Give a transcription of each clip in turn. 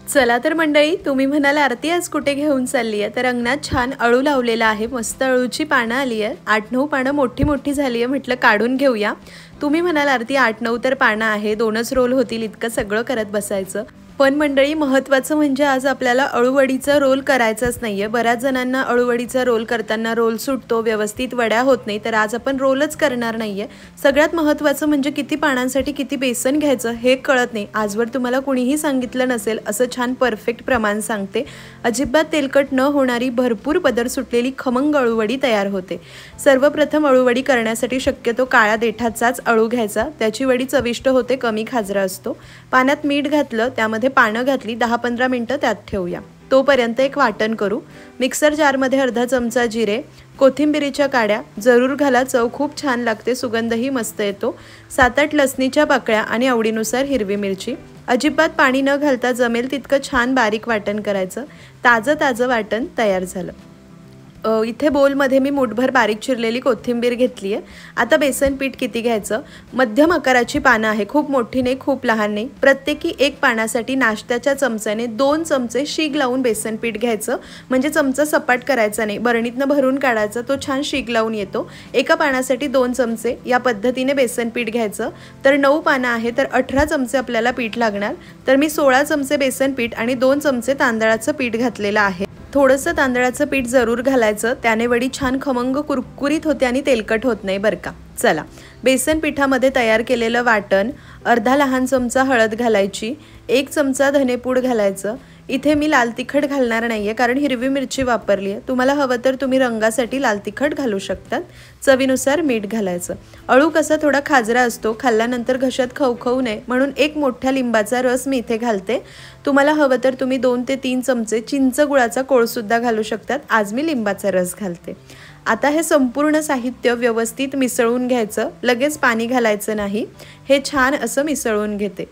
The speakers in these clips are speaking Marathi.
चला तर मंडळी, तुम्ही म्हणाल आरती आज कुठे घेऊन चालली आहे, तर अंगणात छान अळू लावलेला आहे। मस्त अळूची पानं आली आहे, 8-9 पानं मोठी मोठी झाली आहे, म्हटलं काढून घेऊया। तुम्ही म्हणाल आरती 8-9 तर पानं आहे, 2च रोल होतील, इतकं सगळं करत बसायचं। पण मंडळी, महत्त्वाचं म्हणजे आज आपल्याला अळूवडीचा रोल करायचाच नाहीये। बऱ्याच जणांना अळूवडीचा रोल करताना रोल सुटतो, व्यवस्थित वड्या होत नाही, तर आज आपण रोलच करणार नाहीये। सगळ्यात महत्त्वाचं म्हणजे किती पानांसाठी किती बेसन घ्यायचं हे कळत नाही। आजवर तुम्हाला कुणीही सांगितलं नसेल असं छान परफेक्ट प्रमाण सांगते। अजिबात तेलकट न होणारी भरपूर पदर सुटलेली खमंग अळूवडी तयार होते। सर्वप्रथम अळूवडी करण्यासाठी शक्यतो काळ्या देठाचाच अळू घ्यायचा, त्याची वडी चविष्ट होते, कमी खाजरा असतो। पाण्यात मीठ घातलं, त्यामध्ये पानं घातली, 10-15 मिनिटं त्यात ठेवूया। तोपर्यंत एक वाटण करू। मिक्सर जारमध्ये अर्धा चमचा जिरे, कोथिंबीरीच्या काड्या जरूर घाला, चव खूप छान लागते, सुगंधही मस्त येतो। 7-8 लसणीच्या पाकळ्या आणि आवडीनुसार हिरवी मिरची। अजिबात पाणी न घालता जमेल तितकं छान बारीक वाटण करायचं। ताजं वाटण तयार झालं। इथे बोलमध्ये मी मुठभर बारीक चिरलेली कोथिंबीर घेतली आहे। आता बेसन पीठ किती घ्यायचं, मध्यम आकाराची पानं आहे, खूप मोठी नाही खूप लहान नाही। प्रत्येकी एक पानासाठी नाश्त्याच्या चमच्याने 2 चमचे शीग लावून बेसन पीठ घ्यायचं, म्हणजे चमचा सपाट करायचा नाही, बरणीतनं भरून काढायचा, तो छान शीग लावून येतो। एका पानासाठी 2 चमचे या पद्धतीने बेसन पीठ घ्यायचं। तर 9 पानं आहे तर 18 चमचे आपल्याला पीठ लागणार, तर मी 16 चमचे बेसन पीठ आणि 2 चमचे तांदळाचं पीठ घातलेलं आहे। थोडंसं तांदळाचं पीठ जरूर घालायचं, त्याने वडी छान खमंग कुरकुरीत होते आणि तेलकट होत नाही बरं का। चला, बेसन पिठामध्ये तयार केलेलं वाटण, अर्धा लहान चमचा हळद घालायची, 1 चमचा धनेपूड घालायचं। इथे मी लाल तिखट घालणार नाहीये कारण हिरवी मिरची वापरली आहे, तुम्हाला हवं तर तुम्ही रंगासाठी लाल तिखट घालू शकतात। चवीनुसार मीठ घालायचं। अळू कसा थोडा खाजरा असतो, खाल्ल्यानंतर घशात खवखवू नये म्हणून 1 मोठ्या लिंबाचा रस मी इथे घालते। तुम्हाला हवं तर तुम्ही 2 ते 3 चमचे चिंच गुळाचा कोळ सुद्धा घालू शकतात, आज मी लिंबाचा रस घालते। आता हे संपूर्ण साहित्य व्यवस्थित मिसळून घ्यायचं, लगेच पाणी घालायचं नाही, हे छान असं मिसळून घेते।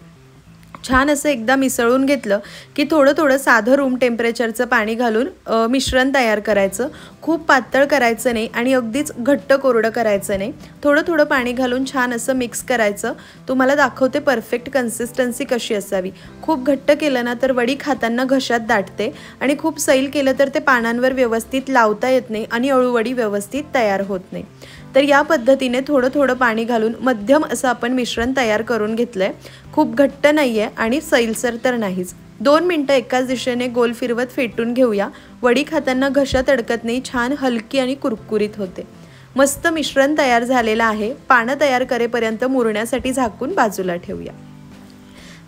छान असं एकदा मिसळून घेतलं की थोडं साधं रूम टेम्परेचरचं पाणी घालून मिश्रण तयार करायचं। खूप पातळ करायचं नाही आणि अगदीच घट्ट कोरडं करायचं नाही, थोडं पाणी घालून छान असं मिक्स करायचं। तुम्हाला दाखवते परफेक्ट कन्सिस्टन्सी कशी असावी। खूप घट्ट केलं ना तर वडी खाताना घशात दाटते आणि खूप सैल केलं तर ते पानांवर व्यवस्थित लावता येत नाही आणि अळूवडी व्यवस्थित तयार होत नाही। तर या पद्धतीने थोडं पाणी घालून मध्यम असं आपण मिश्रण तयार करून घेतलंय। खूप घट्ट नाहीये आणि सैलसर तर नाहीच। 2 मिनिटं एकाच दिशेने गोल फिरवत फेटून घेऊया, वडी खाताना घशात अडकत नाही, छान हलकी आणि कुरकुरीत होते। मस्त मिश्रण तयार झालेलं आहे, पानं तयार करेपर्यंत मुरण्यासाठी झाकून बाजूला ठेवूया।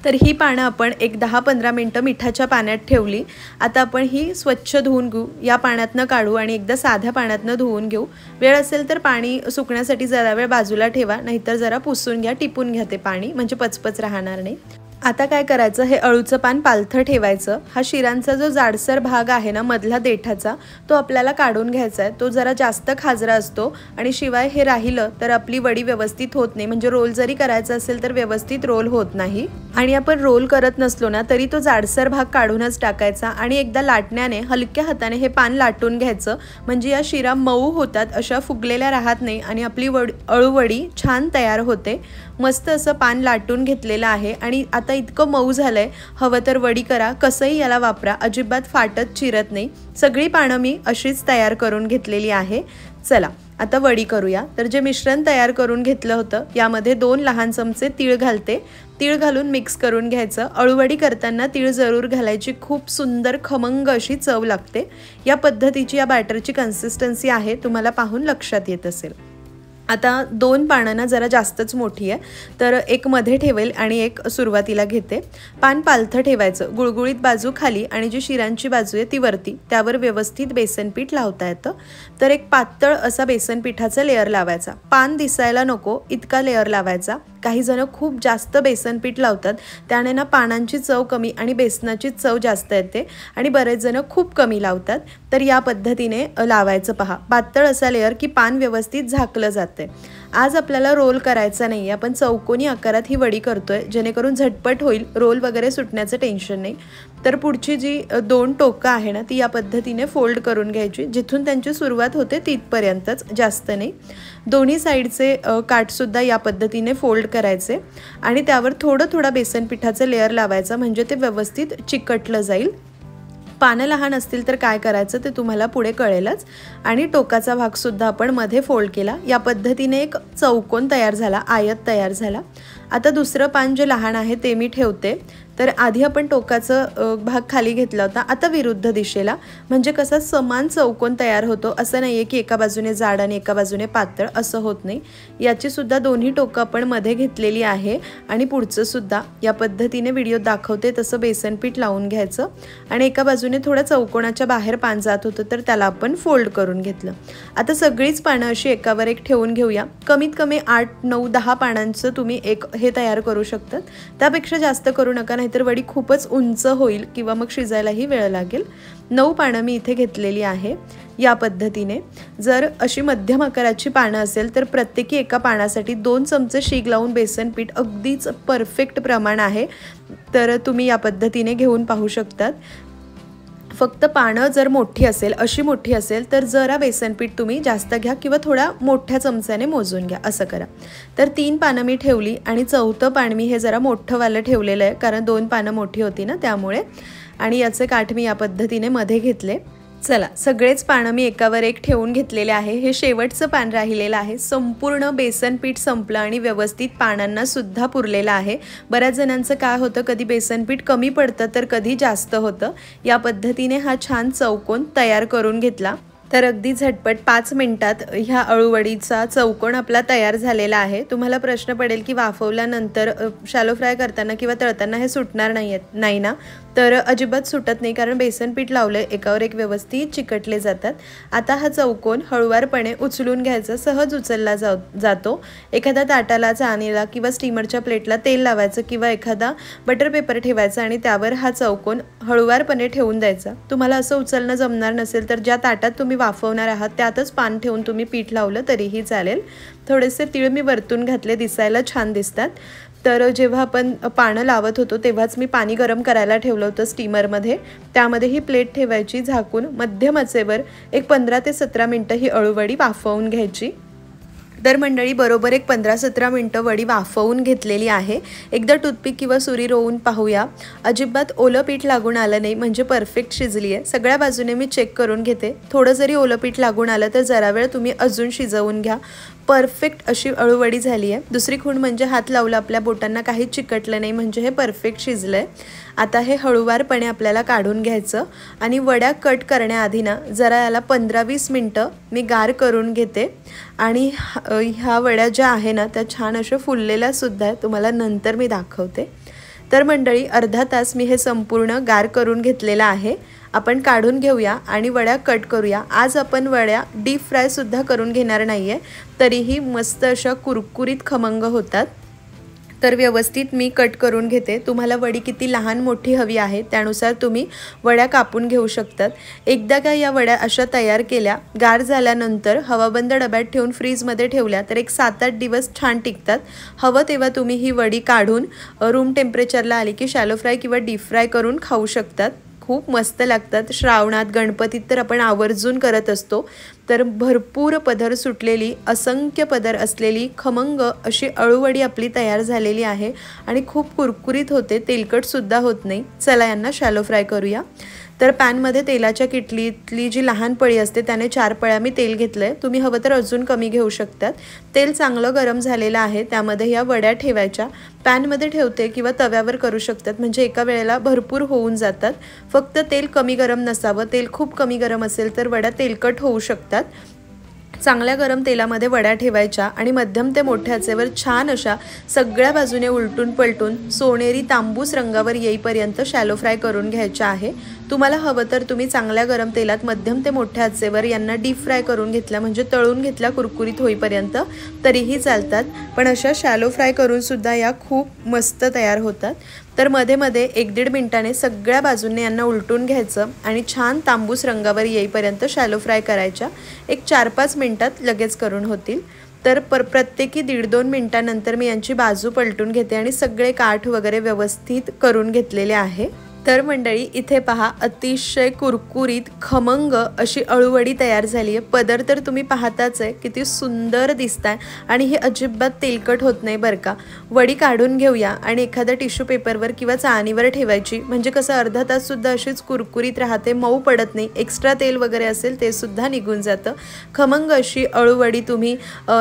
तर ही पानं आपण एक 10-15 मिनिटं मिठाच्या पाण्यात ठेवली। आता आपण ही स्वच्छ धुवून घेऊ, या पाण्यातनं काढू आणि एकदा साध्या पाण्यातनं धुवून घेऊ। वेळ असेल तर पाणी सुकण्यासाठी जरा वेळ बाजूला ठेवा, नाहीतर जरा पुसून घ्या, टिपून घ्या ते पाणी, म्हणजे पचपच राहणार नाही। आता काय करायचं, हे अळूचं पान पालथं ठेवायचं। हा शिरांचा जो जाडसर भाग आहे ना मधला देठाचा, तो आपल्याला काढून घ्यायचा आहे, तो जरा जास्त खाजरा असतो आणि शिवाय हे राहिलं तर आपली वडी व्यवस्थित होत नाही, म्हणजे रोल जरी करायचा असेल तर व्यवस्थित रोल होत नाही। आणि आपण रोल करत नसलो ना तरी तो जाडसर भाग काढूनच टाकायचा आणि एकदा लाटण्याने हलक्या हाताने हे पान लाटून घ्यायचं, म्हणजे या शिरा मऊ होतात, अशा फुगलेल्या राहत नाही आणि आपली अळूवडी छान तयार होते। मस्त असं पान लाटून घेतलेलं आहे आणि आता इतकं मऊ झालंय, हवं तर वडी करा, कसंही याला वापरा, अजिबात फाटत चिरत नाही। सगळी पानं मी अशीच तयार करून घेतलेली आहे। चला आता वडी करूया। तर जे मिश्रण तयार करून घेतलं होतं यामध्ये 2 लहान चमचे तीळ घालते। तीळ घालून मिक्स करून घ्यायचं। अळूवडी करताना तीळ जरूर घालायची, खूप सुंदर खमंग अशी चव लागते। या पद्धतीची या बॅटरची कन्सिस्टन्सी आहे, तुम्हाला पाहून लक्षात येत असेल। आता 2 पानं ना जरा जास्तच मोठी आहे, तर एक मध्ये ठेवेल आणि एक सुरुवातीला घेते। पान पालथं ठेवायचं, गुळगुळीत बाजू खाली आणि जी शिरांची बाजू आहे ती वरती, त्यावर व्यवस्थित बेसन पीठ लावता येतं। तर एक पातळ असा बेसन पिठाचा लेअर लावायचा, पान दिसायला नको इतका लेअर लावायचा। काही जण खूप जास्त बेसन पीठ लावतात, त्याने ना पानांची चव कमी आणि बेसनाची चव जास्त येते आणि बरेच जण खूप कमी लावतात। तर या पद्धतीने लावायचं पहा, पातळ असा लेअर की पान व्यवस्थित झाकलं जाते। आज आपल्याला रोल करायचा नाही, आपण चौकोनी आकारात ही वडी करतोय जेणेकरून झटपट होईल, रोल वगैरे सुटण्याचं टेन्शन नाही। तर पुढची जी 2 टोकं आहे ना ती या पद्धतीने फोल्ड करून घ्यायची, जिथून त्यांची सुरुवात होते तिथपर्यंतच, जास्त नाही। दोन्ही साईडचे काठसुद्धा या पद्धतीने फोल्ड करायचे आणि त्यावर थोडं बेसन पिठाचं लेयर लावायचं, म्हणजे ते व्यवस्थित चिकटलं जाईल। पानं लहान असतील तर काय करायचं ते तुम्हाला पुढे कळेलच। आणि टोकाचा भागसुद्धा आपण मध्ये फोल्ड केला, या पद्धतीने एक चौकोन तयार झाला, आयत तयार झाला। आता दुसरं पान जे लहान आहे ते मी ठेवते। तर आधी आपण टोकाचा भाग खाली घेतला होता, आता विरुद्ध दिशेला, म्हणजे कसा समान चौकोन तयार होतो। असं नाहीये की एका बाजूने जाड आणि एका बाजूने पातळ, असं होत नाही। याची सुद्धा दोन्ही टोकं आपण मध्ये घेतलेली आहे आणि पुढचं सुद्धा या पद्धतीने व्हिडिओ दाखवते तसं बेसन पीठ लावून घ्यायचं आणि एका बाजूने थोडं चौकोनाच्या बाहेर पान जात होतं तर त्याला आपण फोल्ड करून घेतलं। आता सगळीच पानं अशी एकावर एक ठेवून घेऊया। कमीत कमी 8, 9, 10 पानांचं तुम्ही एक हे तयार करू शकतात, त्यापेक्षा जास्त करू नका, नाहीतर वडी खूपच उंच होईल किंवा मग शिजायलाही वेळ लागेल। 9 पानं मी इथे घेतलेली आहे या पद्धतीने। जर अशी मध्यम आकाराची पानं असेल तर प्रत्येकी एका पानासाठी 2 चमचे शीग लावून बेसन पीठ अगदीच परफेक्ट प्रमाण आहे, तर तुम्ही या पद्धतीने घेऊन पाहू शकतात। फक्त पानं जर मोठी असेल, अशी मोठी असेल तर जरा बेसन पीठ तुम्ही जास्त घ्या किंवा थोडा मोठ्या चमच्याने मोजून घ्या, असं करा। तर 3 पानं मी ठेवली आणि चौथं पान मी हे जरा मोठं वालं ठेवलेलं आहे, कारण 2 पानं मोठी होती ना त्यामुळे। आणि याचे काठ मी या पद्धतीने मध्ये घेतले। चला, सगळेच पानं मी एकावर एक ठेवून घेतलेले आहे। हे शेवटचं पान राहिलेलं आहे। संपूर्ण बेसन पीठ संपलं आणि व्यवस्थित पानांना सुद्धा पुरलेलं आहे। बऱ्याच जणांचं काय होतं, कधी बेसन पीठ कमी पडतं तर कधी जास्त होतं। या पद्धतीने हा छान चौकोन तयार करून घेतला तर अगदी झटपट 5 मिनिटात ह्या अळूवडीचा चौकोन आपला तयार झालेला आहे। तुम्हाला प्रश्न पडेल की वाफवल्यानंतर शॅलो फ्राय करताना किंवा तळताना हे सुटणार नाही ना? तर अजिबात सुटत नाही, कारण बेसन पीठ लावले, एकावर एक व्यवस्थित चिकटले जातात। आता हा चौकोन हळूवारपणे उचलून घ्यायचा, सहज उचलला जातो। एखाद्या ताटाला, चाळणीला किंवा स्टीमरच्या प्लेटला तेल लावायचं किंवा एखादा बटर पेपर ठेवायचा आणि त्यावर हा चौकोन हळूवारपणे ठेवून द्यायचा। तुम्हाला असं उचलणं जमणार नसेल तर ज्या ताटात तुम्ही वाफवणार आहात त्यातच पान ठेवून तुम्ही पीठ लावलं तरीही चालेल। थोडेसे तीळ मी वरतून घातले, दिसायला छान दिसतात। तर जेव्हा आपण पानं लावत होतो तेव्हाच मी पाणी गरम करायला ठेवलं होतं स्टीमरमध्ये, त्यामध्ये ही प्लेट ठेवायची झाकून, मध्यम आचेवर एक 15 ते 17 मिनिटं ही अळूवडी वाफवून घ्यायची। तर मंडळी, बरोबर एक 15-17 मिनिटं वडी वाफवून घेतलेली आहे। एकदा टूथपिक किंवा सुरी रोवून पाहूया, अजिबात ओलं पीठ लागून आलं नाही, म्हणजे परफेक्ट शिजली आहे। सगळ्या बाजूने मी चेक करून घेते, थोडं जरी ओलं पीठ लागून आलं तर जरा वेळ तुम्ही अजून शिजवून घ्या। परफेक्ट अशी अळूवडी झाली आहे। दुसरी खूण म्हणजे हात लावला आपल्या बोटांना काहीच चिकटलं नाही, म्हणजे हे परफेक्ट शिजलं आहे। आता हे हळूवारपणे आपल्याला काढून घ्यायचं आणि वड्या कट करण्याआधी ना जरा याला 15-20 मिनिटं मी गार करून घेते आणि ह्या वड्या ज्या आहे ना त्या छान अशा फुललेल्या सुद्धा आहे, तुम्हाला नंतर मी दाखवते। तर मंडळी, अर्धा तास मी हे संपूर्ण गार करून घेतलेलं आहे। आपण काढून घेऊया आणि वड्या कट करूया। आज आपण वड्या डीप फ्राय सुद्धा करून घेणार नाहीये, तरीही मस्त अशा कुरकुरीत खमंग होतात। तर व्यवस्थित मी कट करून घेते। तुम्हाला वडी किती लहान मोठी हवी आहे त्यानुसार तुम्ही वड्या कापून घेऊ शकतात। एकदा का या वड्या अशा तयार केल्या, गार झाल्यानंतर हवाबंद डब्यात ठेवून फ्रीजमध्ये ठेवल्या तर एक 7-8 दिवस छान टिकतात। हवं तेव्हा तुम्ही ही वडी काढून रूम टेम्परेचरला आली की शॅलो फ्राय किंवा डीप फ्राय करून खाऊ शकतात। खूप मस्त लागतात। श्रावणात, गणपतीत तर आपण आवर्जून करत असतो। तर भरपूर पदर सुटलेली, असंख्य पदर असलेली खमंग अशी अळूवडी आपली तयार झालेली आहे आणि खूप कुरकुरीत होते, तेलकट सुद्धा होत नाही। चला यांना शॅलो फ्राय करूया। तर पॅनमध्ये तेलाच्या किटलीतली जी लहान पळी असते त्याने 4 पळ्या मी तेल घेतलंय, तुम्ही हवं तर अजून कमी घेऊ शकतात। तेल चांगलं गरम झालेलं आहे, त्यामध्ये या वड्या ठेवायच्या। पॅनमध्ये ठेवते किंवा तव्यावर करू शकतात, म्हणजे एका वेळेला भरपूर होऊन जातात। फक्त तेल कमी गरम नसावं, तेल खूप कमी गरम असेल तर वड्या तेलकट होऊ शकतात। चांगल्या गरम तेलामध्ये वड्या ठेवायच्या आणि मध्यम ते मोठ्या आचेवर छान अशा सगळ्या बाजूने उलटून पलटून सोनेरी तांबूस रंगावर येईपर्यंत शॅलो फ्राय करून घ्यायच्या आहे। तुम्हाला हवं तर तुम्ही चांगल्या गरम तेलात मध्यम ते मोठ्या आचेवर यांना डीप फ्राय करून घेतल्या, म्हणजे तळून घेतल्या कुरकुरीत होईपर्यंत, तरीही चालतात। पण अशा शॅलो फ्राय करून सुद्धा या खूप मस्त तयार होतात। तर मध्ये मध्ये 1-1.5 मिनिटाने सगळ्या बाजूंनी यांना उलटून घ्यायचं आणि छान तांबूस रंगावर येईपर्यंत शॅलो फ्राय करायच्या। एक 4-5 मिनिटात लगेच करून होतील। तर प्रत्येकी 1.5-2 मिनिटांनंतर मी यांची बाजू पलटून घेते आणि सगळे काठ वगैरे व्यवस्थित करून घेतलेले आहे। तर मंडळी इथे पहा अतिशय कुरकुरीत खमंग अशी अळूवडी तयार झाली आहे। पदर तर तुम्ही पाहताच आहे किती सुंदर दिसताय आणि हे अजिबात तेलकट होत नाही बरं का। वडी काढून घेऊया आणि एखाद्या टिश्यू पेपरवर किंवा चाळणीवर ठेवायची, म्हणजे कसं अर्धा तास सुद्धा अशीच कुरकुरीत राहते, मऊ पडत नाही, एक्स्ट्रा तेल वगैरे असेल ते सुद्धा निघून जातं। खमंग अशी अळूवडी तुम्ही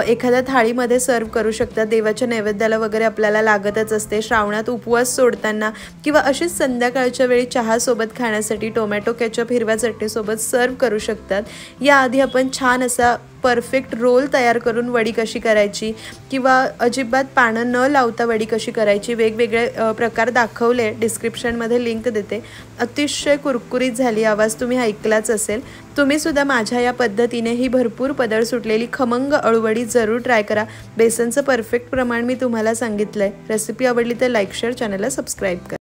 एखाद्या थाळीमध्ये सर्व करू शकता। देवाच्या नैवेद्याला वगैरे आपल्याला लागतच असते, श्रावणात उपवास सोडताना किंवा अशीच संध्याकाळच्या वेळी चहा सोबत खाण्यासाठी टोमॅटो केचप हिरव्या चटणी सोबत सर्व करू शकतात। याआधी आपण छान असा परफेक्ट रोल तयार करून वडी कशी करायची किंवा अजिबात पानं न लावता वडी कशी करायची वेगवेगळे प्रकार दाखवले, डिस्क्रिप्शनमध्ये लिंक देते। अतिशय कुरकुरीत झाली, आवाज तुम्ही ऐकलाच असेल। तुम्ही सुद्धा माझ्या या पद्धतीने ही भरपूर पदर सुटलेली खमंग अळूवडी जरूर ट्राय करा। बेसनचं परफेक्ट प्रमाण मी तुम्हाला सांगितलंय। रेसिपी आवडली तर लाईक शेअर, चॅनलला सबस्क्राईब करा।